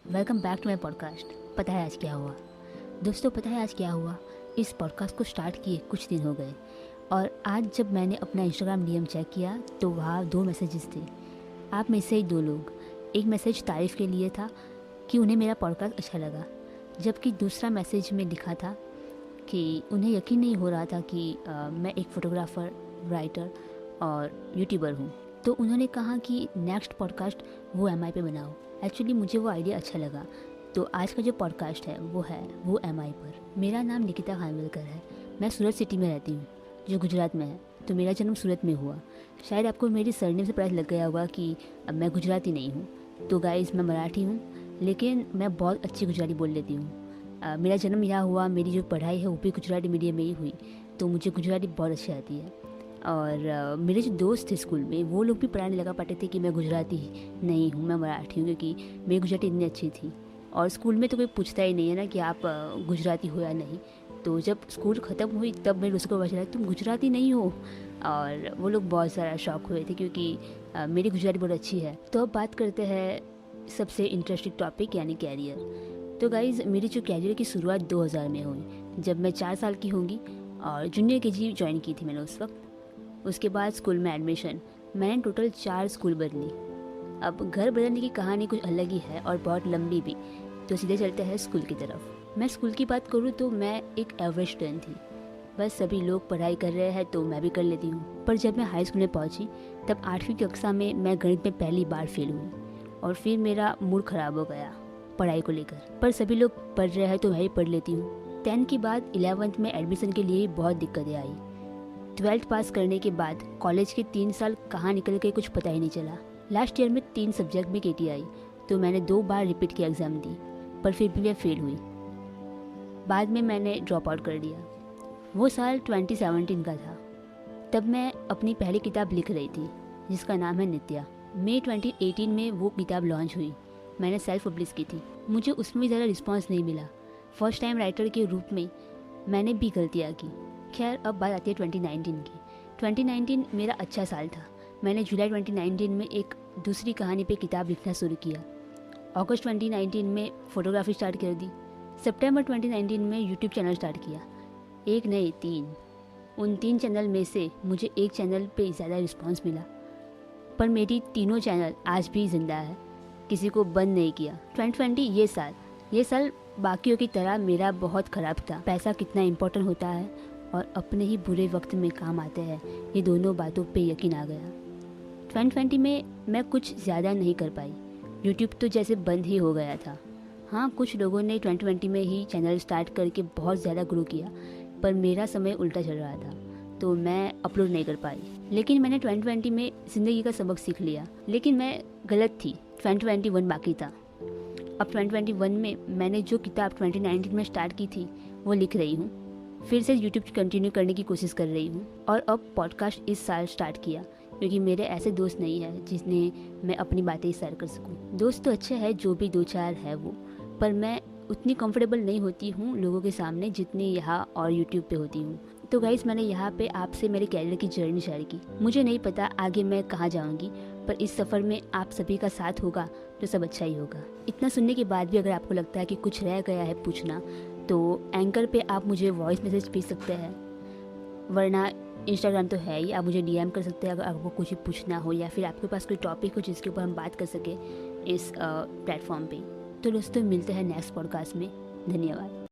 Welcome back to my podcast. पता है आज क्या हुआ? दोस्तों, पता है आज क्या हुआ? इस पॉडकास्ट को स्टार्ट किए कुछ दिन हो गए और आज जब मैंने अपना इंस्टाग्राम डीएम चेक किया तो वहाँ 2 मैसेजेस थे। आप में से ही 2 लोग, एक मैसेज तारीफ़ के लिए था कि उन्हें मेरा पॉडकास्ट अच्छा लगा, जबकि दूसरा मैसेज में लिखा था कि उन्हें यकीन नहीं हो रहा था कि मैं एक फ़ोटोग्राफ़र, राइटर और यूट्यूबर हूँ। तो उन्होंने कहा कि नेक्स्ट पॉडकास्ट वो एमआई पे बनाओ। एक्चुअली मुझे वो आइडिया अच्छा लगा, तो आज का जो पॉडकास्ट है वो एमआई पर। मेरा नाम निकिता खानविलकर है। मैं सूरत सिटी में रहती हूँ, जो गुजरात में है। तो मेरा जन्म सूरत में हुआ। शायद आपको मेरी सरनेम से पता लग गया होगा कि अब मैं गुजराती नहीं हूँ। तो गाइस, मैं मराठी हूँ, लेकिन मैं बहुत अच्छी गुजराती बोल लेती हूँ। मेरा जन्म यहाँ हुआ, मेरी जो पढ़ाई है वो भी गुजराती मीडियम में ही हुई, तो मुझे गुजराती बहुत अच्छी आती है। और मेरे जो दोस्त थे स्कूल में, वो लोग भी पढ़ाने लगा पाते थे कि मैं गुजराती नहीं हूँ, मैं मराठी हूँ, क्योंकि मेरी गुजराती इतनी अच्छी थी। और स्कूल में तो कोई पूछता ही नहीं है ना कि आप गुजराती हो या नहीं। तो जब स्कूल ख़त्म हुई तब मेरे दोस्तों को पता चला तुम गुजराती नहीं हो, और वो लोग बहुत सारा शौक हुए थे क्योंकि मेरी गुजराती बहुत अच्छी है। तो अब बात करते हैं सबसे इंटरेस्टिंग टॉपिक, यानी कैरियर। तो गाइज़, मेरी जो कैरियर की शुरुआत 2000 में हुई, जब मैं 4 साल की होंगी और जूनियर केजी ज्वाइन की थी मैंने उस वक्त। उसके बाद स्कूल में एडमिशन, मैंने टोटल 4 स्कूल बदली। अब घर बदलने की कहानी कुछ अलग ही है और बहुत लंबी भी। तो सीधे चलते हैं स्कूल की तरफ। मैं स्कूल की बात करूँ तो मैं एक एवरेज स्टूडेंट थी। बस सभी लोग पढ़ाई कर रहे हैं तो मैं भी कर लेती हूँ। पर जब मैं हाई स्कूल में पहुँची तब 8वीं कक्षा में मैं गणित में पहली बार फेल हुई और फिर मेरा मूड ख़राब हो गया पढ़ाई को लेकर। पर सभी लोग पढ़ रहे हैं तो मैं भी पढ़ लेती हूँ। 10th के बाद 11th में एडमिशन के लिए बहुत दिक्कतें आई। 12th पास करने के बाद कॉलेज के 3 साल कहाँ निकल गए कुछ पता ही नहीं चला। लास्ट ईयर में 3 सब्जेक्ट में केटी आई, तो मैंने 2 बार रिपीट की एग्ज़ाम दी, पर फिर भी मैं फेल हुई। बाद में मैंने ड्रॉप आउट कर दिया। वो साल 2017 का था। तब मैं अपनी पहली किताब लिख रही थी, जिसका नाम है नित्या। मई 2018 में वो किताब लॉन्च हुई। मैंने सेल्फ पब्लिश की थी। मुझे उसमें भी ज़्यादा रिस्पॉन्स नहीं मिला। फर्स्ट टाइम राइटर के रूप में मैंने भी गलतियाँ की। खैर, अब बात आती है 2019 की। 2019 मेरा अच्छा साल था। मैंने जुलाई 2019 में एक दूसरी कहानी पे किताब लिखना शुरू किया। अगस्त 2019 में फ़ोटोग्राफी स्टार्ट कर दी। सितंबर 2019 में यूट्यूब चैनल स्टार्ट किया। एक नहीं, 3। उन 3 चैनल में से मुझे एक चैनल पे ज़्यादा रिस्पांस मिला, पर मेरी तीनों चैनल आज भी ज़िंदा है, किसी को बंद नहीं किया। 2020 ये साल बाकियों की तरह मेरा बहुत ख़राब था। पैसा कितना इम्पोर्टेंट होता है और अपने ही बुरे वक्त में काम आते हैं, ये दोनों बातों पे यकीन आ गया। 2020 में मैं कुछ ज़्यादा नहीं कर पाई। यूट्यूब तो जैसे बंद ही हो गया था। हाँ, कुछ लोगों ने 2020 में ही चैनल स्टार्ट करके बहुत ज़्यादा ग्रो किया, पर मेरा समय उल्टा चल रहा था, तो मैं अपलोड नहीं कर पाई। लेकिन मैंने 2020 में ज़िंदगी का सबक सीख लिया। लेकिन मैं गलत थी, 2021 बाकी था। अब 2021 में मैंने जो किताब 2019 में स्टार्ट की थी वो लिख रही हूँ। फिर से यूट्यूब कंटिन्यू करने की कोशिश कर रही हूँ और अब पॉडकास्ट इस साल स्टार्ट किया, क्योंकि मेरे ऐसे दोस्त नहीं हैं जिसने मैं अपनी बातें शेयर कर सकूँ। दोस्त तो अच्छे हैं, जो भी 2-4 है वो, पर मैं उतनी कंफर्टेबल नहीं होती हूँ लोगों के सामने जितनी यहाँ और यूट्यूब पे होती हूँ। तो गाइस, मैंने यहाँ पे आपसे मेरे कैरियर की जर्नी शेयर की। मुझे नहीं पता आगे मैं कहाँ जाऊँगी, पर इस सफ़र में आप सभी का साथ होगा तो सब अच्छा ही होगा। इतना सुनने के बाद भी अगर आपको लगता है कि कुछ रह गया है पूछना, तो एंकर पे आप मुझे वॉइस मैसेज भेज सकते हैं, वरना इंस्टाग्राम तो है ही, आप मुझे डीएम कर सकते हैं अगर आपको कुछ भी पूछना हो या फिर आपके पास कोई टॉपिक हो जिसके ऊपर हम बात कर सकें इस प्लेटफॉर्म पे। तो दोस्तों, मिलते हैं नेक्स्ट पॉडकास्ट में। धन्यवाद।